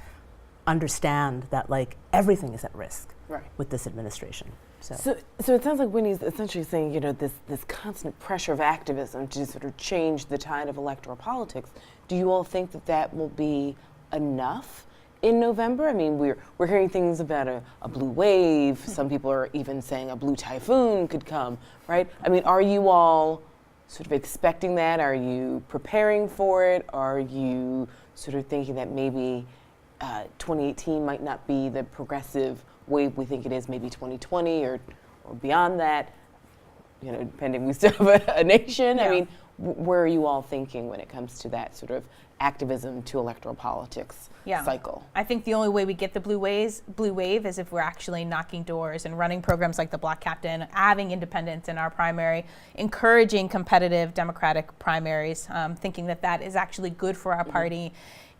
understand that like everything is at risk with this administration. So it sounds like Winnie's essentially saying, this constant pressure of activism to sort of change the tide of electoral politics. Do you all think that will be enough in November? I mean, we're hearing things about a blue wave. Some people are even saying a blue typhoon could come, right? I mean, are you all sort of expecting that? Are you preparing for it? Are you sort of thinking that maybe 2018 might not be the progressive wave we think it is, maybe 2020 or beyond that, depending, we still have a nation. Yeah. I mean, where are you all thinking when it comes to that sort of activism to electoral politics cycle? I think the only way we get the blue wave is if we're actually knocking doors and running programs like the Block Captain, having independents in our primary, encouraging competitive Democratic primaries, thinking that is actually good for our party,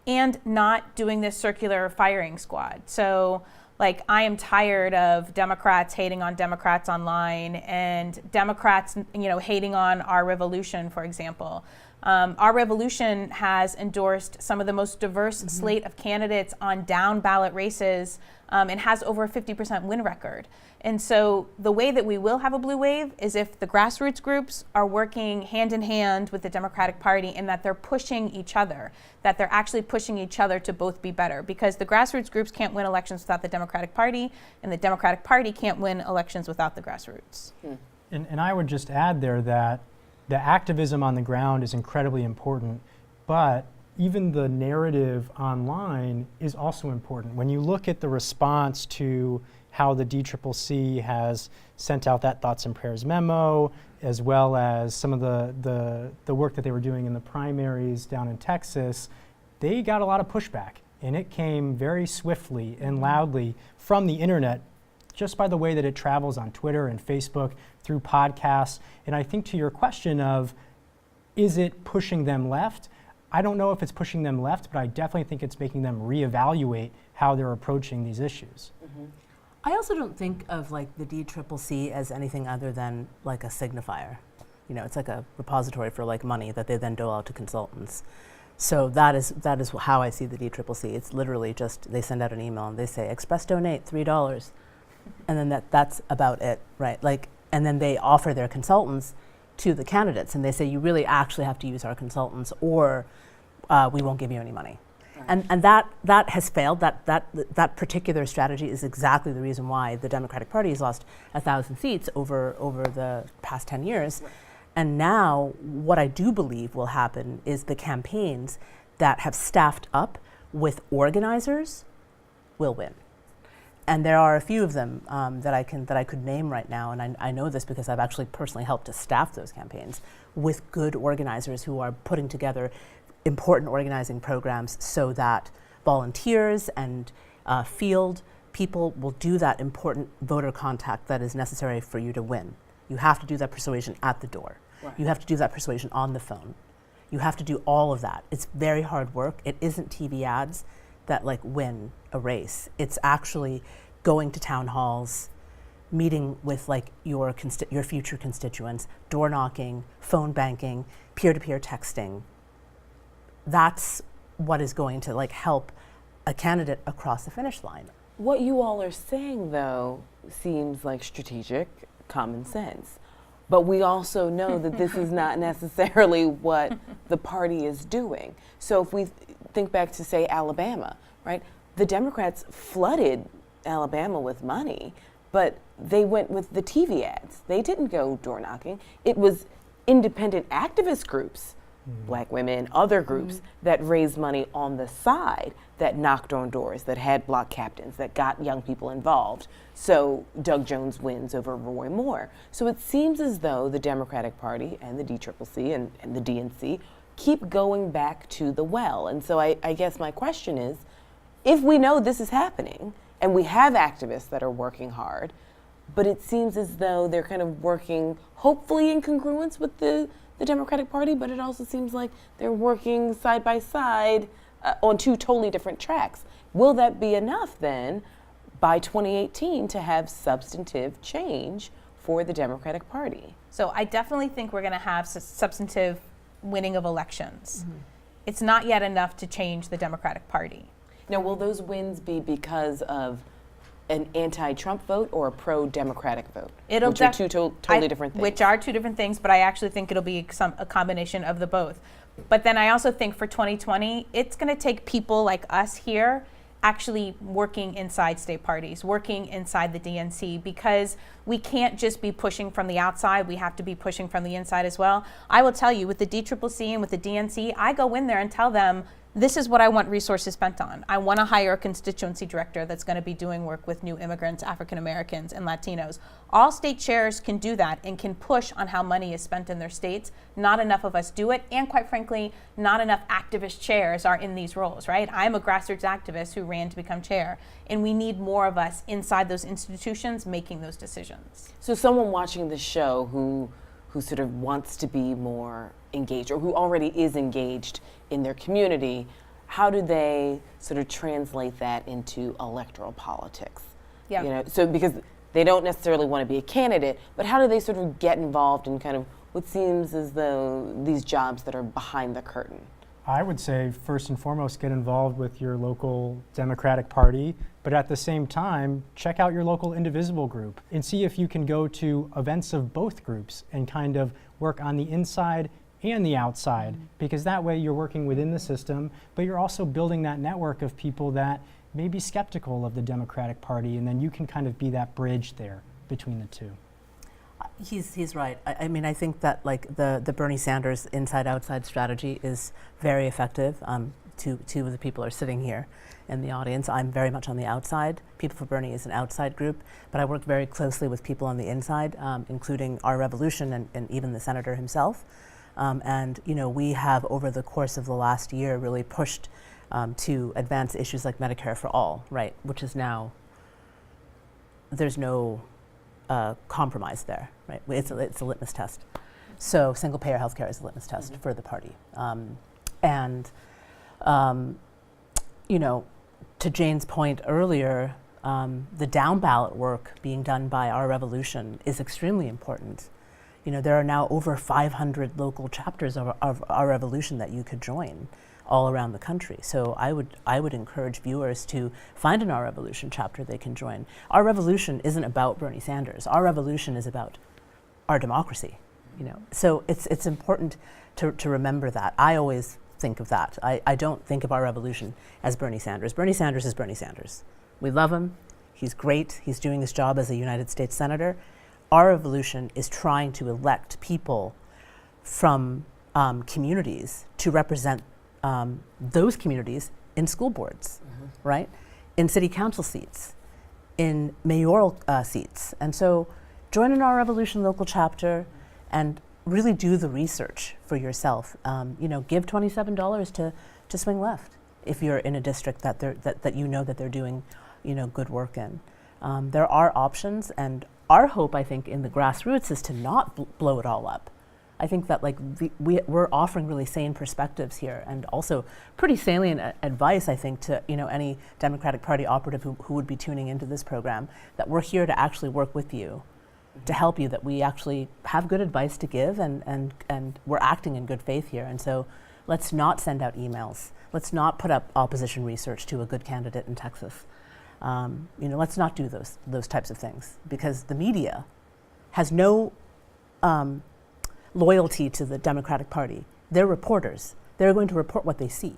and not doing this circular firing squad. So, like, I am tired of Democrats hating on Democrats online and Democrats, hating on Our Revolution, for example. Our Revolution has endorsed some of the most diverse slate of candidates on down ballot races and has over a 50% win record. And so the way that we will have a blue wave is if the grassroots groups are working hand in hand with the Democratic Party and that they're pushing each other, that they're actually pushing each other to both be better. Because the grassroots groups can't win elections without the Democratic Party, and the Democratic Party can't win elections without the grassroots. And I would just add there that the activism on the ground is incredibly important, but even the narrative online is also important. When you look at the response to how the DCCC has sent out that Thoughts and Prayers memo, as well as some of the work that they were doing in the primaries down in Texas, they got a lot of pushback, and it came very swiftly and loudly from the internet, just by the way that it travels on Twitter and Facebook, through podcasts. And I think to your question of, is it pushing them left? I don't know if it's pushing them left, but I definitely think it's making them reevaluate how they're approaching these issues. I also don't think of like the DCCC as anything other than like a signifier. It's like a repository for like money that they then dole out to consultants. So that is how I see the DCCC. It's literally just, they send out an email and they say, express donate $3. And then that's about it, right? Like, and then they offer their consultants to the candidates and they say, you really actually have to use our consultants or we won't give you any money. And that has failed. That particular strategy is exactly the reason why the Democratic Party has lost 1,000 seats over the past 10 years. Right. And now what I do believe will happen is the campaigns that have staffed up with organizers will win. And there are a few of them that I could name right now, and I know this because I've actually personally helped to staff those campaigns with good organizers who are putting together important organizing programs so that volunteers and field people will do that important voter contact that is necessary for you to win. You have to do that persuasion at the door. Right. You have to do that persuasion on the phone. You have to do all of that. It's very hard work. It isn't TV ads that like win a race. It's actually going to town halls, meeting with like your future constituents, door knocking, phone banking, peer-to-peer texting. That's what is going to like help a candidate across the finish line. What you all are saying, though, seems like strategic common sense. But we also know that this is not necessarily what the party is doing. So if we think back to, say, Alabama, right? The Democrats flooded Alabama with money, but they went with the TV ads. They didn't go door knocking. It was independent activist groups Black women, other groups that raised money on the side, that knocked on doors, that had block captains, that got young people involved. So Doug Jones wins over Roy Moore. So it seems as though the Democratic Party and the DCCC and the DNC keep going back to the well. And so I guess my question is, if we know this is happening and we have activists that are working hard, but it seems as though they're kind of working hopefully in congruence with the Democratic Party, but it also seems like they're working side by side on two totally different tracks. Will that be enough then by 2018 to have substantive change for the Democratic Party? So I definitely think we're going to have substantive winning of elections. It's not yet enough to change the Democratic Party. Now, will those wins be because of an anti-Trump vote or a pro-Democratic vote? Which are two totally different things. Which are two different things, but I actually think it'll be a combination of the both. But then I also think for 2020, it's going to take people like us here actually working inside state parties, working inside the DNC, because we can't just be pushing from the outside. We have to be pushing from the inside as well. I will tell you, with the DCCC and with the DNC, I go in there and tell them, this is what I want resources spent on. I want to hire a constituency director that's going to be doing work with new immigrants, African Americans, and Latinos. All state chairs can do that and can push on how money is spent in their states. Not enough of us do it, and quite frankly, not enough activist chairs are in these roles, right? I'm a grassroots activist who ran to become chair, and we need more of us inside those institutions making those decisions. So someone watching the show who sort of wants to be more engaged or who already is engaged in their community, how do they sort of translate that into electoral politics? Yeah. You know, so because they don't necessarily want to be a candidate, but how do they sort of get involved in kind of what seems as though these jobs that are behind the curtain? I would say first and foremost, get involved with your local Democratic Party, but at the same time, check out your local indivisible group and see if you can go to events of both groups and kind of work on the inside and the outside, because that way you're working within the system, but you're also building that network of people that may be skeptical of the Democratic Party, and then you can kind of be that bridge there between the two. He's right. I mean, I think that like the Bernie Sanders inside-outside strategy is very effective. Two of the people are sitting here in the audience. I'm very much on the outside. People for Bernie is an outside group, but I work very closely with people on the inside, including Our Revolution and even the senator himself. And you know, we have over the course of the last year really pushed to advance issues like Medicare for all, right? Which is now, there's no compromise there, right? It's a litmus test. So single payer healthcare is a litmus test for the party. You know, to Jane's point earlier, the down ballot work being done by Our Revolution is extremely important. You know, there are now over 500 local chapters of Our Revolution that you could join all around the country. So I would encourage viewers to find an Our Revolution chapter they can join. Our Revolution isn't about Bernie Sanders. Our Revolution is about our democracy. You know, so it's important to remember that. I always think of that. I don't think of Our Revolution as Bernie Sanders. Bernie Sanders is Bernie Sanders. We love him. He's great. He's doing his job as a United States Senator. Our Revolution is trying to elect people from communities to represent those communities in school boards, right? In city council seats, in mayoral seats. And so join an Our Revolution local chapter and really do the research for yourself. You know, give $27 to Swing Left if you're in a district that you know that they're doing, you know, good work in. There are options, and our hope, I think, in the grassroots is to not blow it all up. I think that like we're offering really sane perspectives here, and also pretty salient advice, I think, to any Democratic Party operative who would be tuning into this program, that we're here to actually work with you, to help you, that we actually have good advice to give, and we're acting in good faith here. And so let's not send out emails. Let's not put up opposition research to a good candidate in Texas. Let's not do those types of things, because the media has no loyalty to the Democratic Party. They're reporters. They're going to report what they see.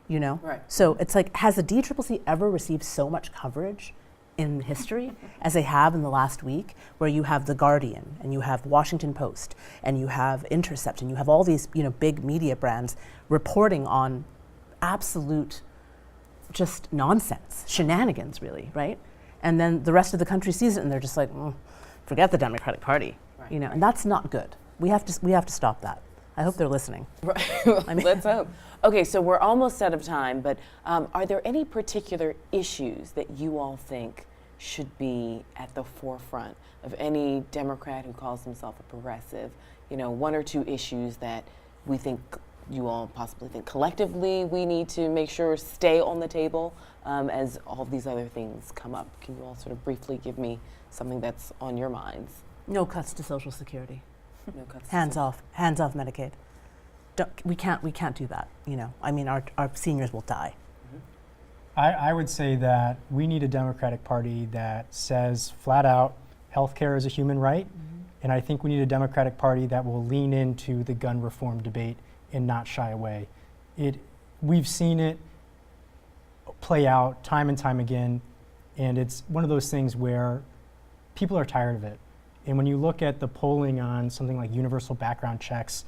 You know? Right. So it's like, has the DCCC ever received so much coverage in history as they have in the last week, where you have The Guardian and you have Washington Post and you have Intercept and you have all these, you know, big media brands reporting on absolute just nonsense, shenanigans really, right? And then the rest of the country sees it and they're just like, forget the Democratic Party, you know, and that's not good. We have to stop that. I hope they're listening. Let's hope. Okay, so we're almost out of time, but are there any particular issues that you all think should be at the forefront of any Democrat who calls himself a progressive? You know, one or two issues that we think, you all possibly think collectively we need to make sure stay on the table as all these other things come up. Can you all sort of briefly give me something that's on your minds? No cuts to Social Security. No cuts. Hands off Medicaid. We can't do that. You know, I mean, our seniors will die. I would say that we need a Democratic Party that says flat out, healthcare is a human right, and I think we need a Democratic Party that will lean into the gun reform debate and not shy away. We've seen it play out time and time again, and it's one of those things where people are tired of it. And when you look at the polling on something like universal background checks,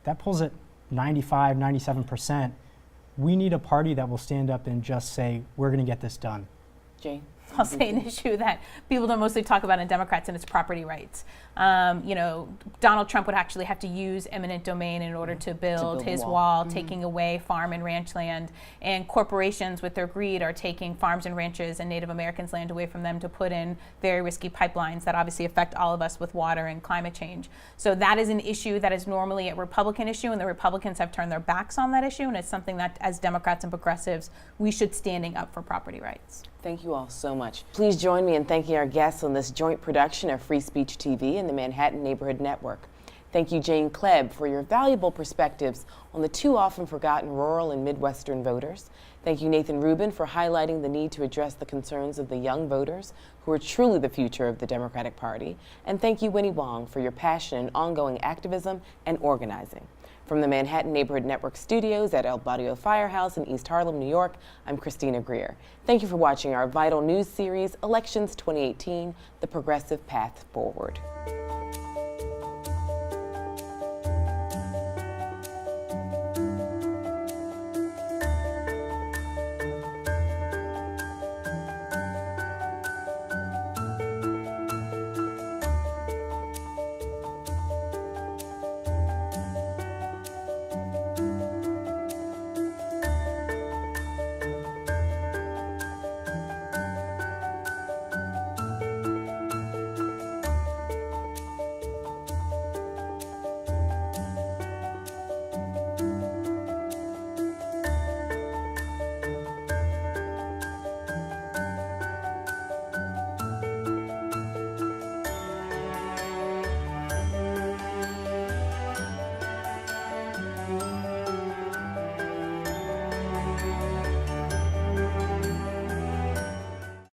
that polls at 95, 97%. We need a party that will stand up and just say, we're going to get this done. Jane? I'll say an issue that people don't mostly talk about in Democrats, and it's property rights. You know, Donald Trump would actually have to use eminent domain in order to build his wall, taking away farm and ranch land. And corporations, with their greed, are taking farms and ranches and Native Americans' land away from them to put in very risky pipelines that obviously affect all of us with water and climate change. So that is an issue that is normally a Republican issue, and the Republicans have turned their backs on that issue, and it's something that, as Democrats and progressives, we should standing up for property rights. Thank you all so much. Please join me in thanking our guests on this joint production of Free Speech TV and the Manhattan Neighborhood Network. Thank you, Jane Kleeb, for your valuable perspectives on the too often forgotten rural and Midwestern voters. Thank you, Nathan Rubin, for highlighting the need to address the concerns of the young voters who are truly the future of the Democratic Party. And thank you, Winnie Wong, for your passion and ongoing activism and organizing. From the Manhattan Neighborhood Network studios at El Barrio Firehouse in East Harlem, New York, I'm Christina Greer. Thank you for watching our vital news series, Elections 2018, The Progressive Path Forward.